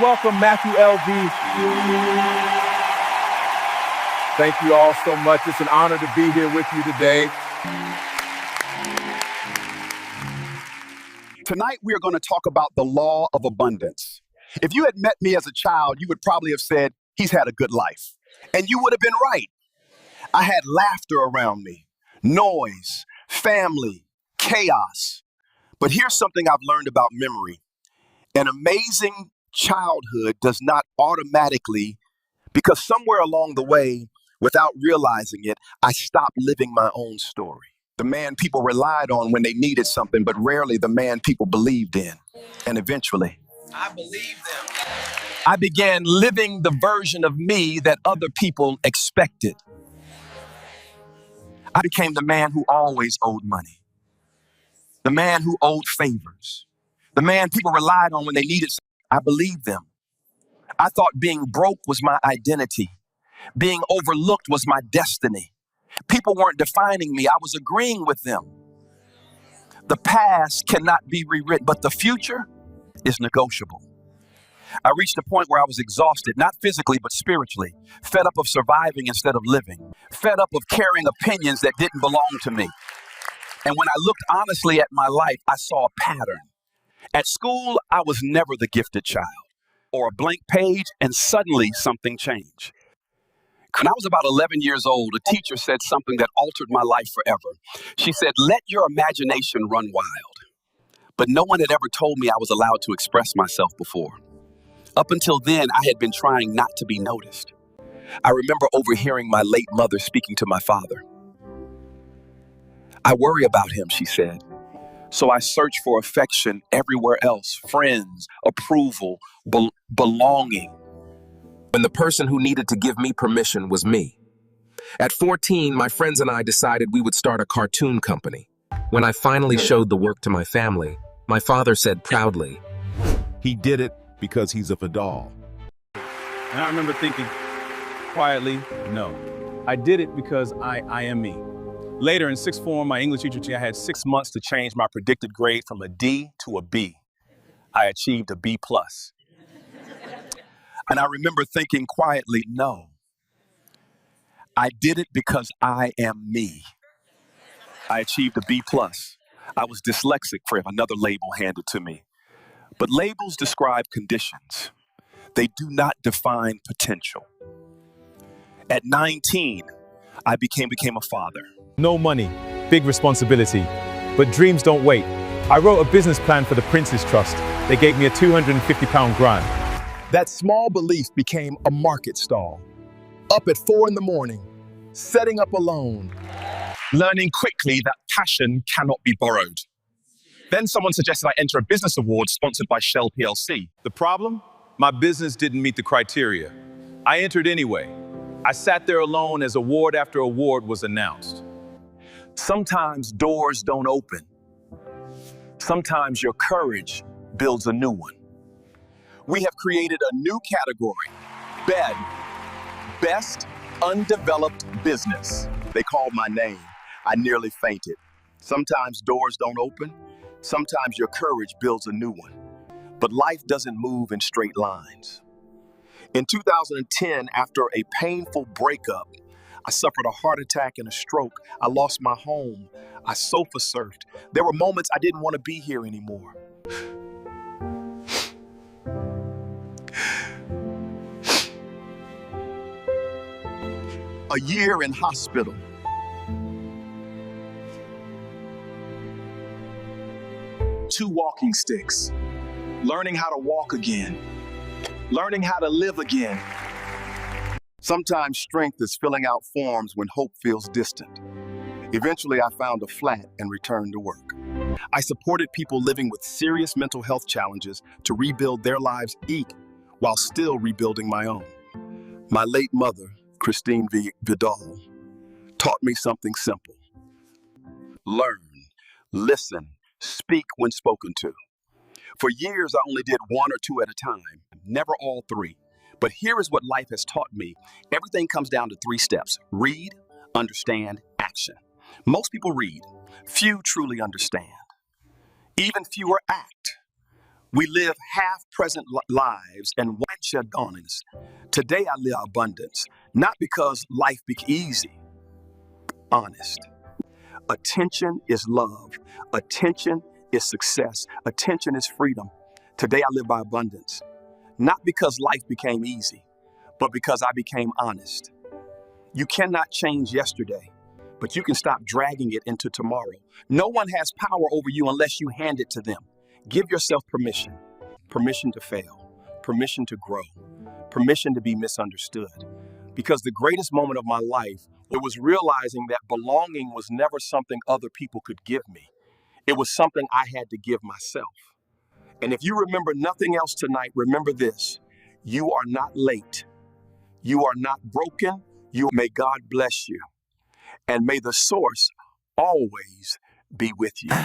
welcome Matthew L.V. Thank you all so much. It's an honor to be here with you today. Tonight, we are going to talk about the law of abundance. If you had met me as a child, you would probably have said, he's had a good life. And you would have been right. I had laughter around me, noise, family, chaos. But here's something I've learned about memory. An amazing childhood does not automatically, because somewhere along the way, without realizing it, I stopped living my own story. The man people relied on when they needed something, but rarely the man people believed in. And eventually, I believed them. I began living the version of me that other people expected. I became the man who always owed money, the man who owed favors, the man people relied on when they needed something. I believed them. I thought being broke was my identity. Being overlooked was my destiny. People weren't defining me. I was agreeing with them. The past cannot be rewritten, but the future is negotiable. I reached a point where I was exhausted, not physically, but spiritually, fed up of surviving instead of living, fed up of carrying opinions that didn't belong to me. And when I looked honestly at my life, I saw a pattern. At school, I was never the gifted child, or a blank page, and suddenly something changed. When I was about 11 years old, a teacher said something that altered my life forever. She said, "Let your imagination run wild." But no one had ever told me I was allowed to express myself before. Up until then, I had been trying not to be noticed. I remember overhearing my late mother speaking to my father. "I worry about him," she said. So I searched for affection everywhere else, friends, approval, belonging. When the person who needed to give me permission was me. At 14, my friends and I decided we would start a cartoon company. When I finally showed the work to my family, my father said proudly, "He did it because he's a fadal." And I remember thinking quietly, no, I did it because I am me. Later in sixth form, my English teacher, I had 6 months to change my predicted grade from a D to a B. I achieved a B+. And I remember thinking quietly, no, I did it because I am me. I achieved a B+. I was dyslexic for another label handed to me. But labels describe conditions. They do not define potential. At 19, I became a father. No money, big responsibility, but dreams don't wait. I wrote a business plan for the Prince's Trust. They gave me a £250 grant. That small belief became a market stall. Up at 4 a.m, setting up alone, learning quickly that passion cannot be borrowed. Then someone suggested I enter a business award sponsored by Shell PLC. The problem? My business didn't meet the criteria. I entered anyway. I sat there alone as award after award was announced. Sometimes doors don't open. Sometimes your courage builds a new one. We have created a new category, BED, Best Undeveloped Business. They called my name. I nearly fainted. Sometimes doors don't open. Sometimes your courage builds a new one. But life doesn't move in straight lines. In 2010, after a painful breakup, I suffered a heart attack and a stroke. I lost my home. I sofa surfed. There were moments I didn't want to be here anymore. A year in hospital. Two walking sticks. Learning how to walk again. Learning how to live again. Sometimes strength is filling out forms when hope feels distant. Eventually, I found a flat and returned to work. I supported people living with serious mental health challenges to rebuild their lives while still rebuilding my own. My late mother, Christine Vidal, taught me something simple. Learn, listen, speak when spoken to. For years, I only did 1 or 2 at a time, never all 3. But here is what life has taught me. Everything comes down to 3 steps: read, understand, action. Most people read, few truly understand. Even fewer act. We live half present lives and once you're honest. Today I live abundance, not because life became easy, honest. Attention is love. Attention is success. Attention is freedom. Today I live by abundance, not because life became easy, but because I became honest. You cannot change yesterday, but you can stop dragging it into tomorrow. No one has power over you unless you hand it to them. Give yourself permission. Permission to fail. Permission to grow. Permission to be misunderstood. Because the greatest moment of my life, it was realizing that belonging was never something other people could give me. It was something I had to give myself. And if you remember nothing else tonight, remember this. You are not late. You are not broken. May God bless you. And may the source always be with you.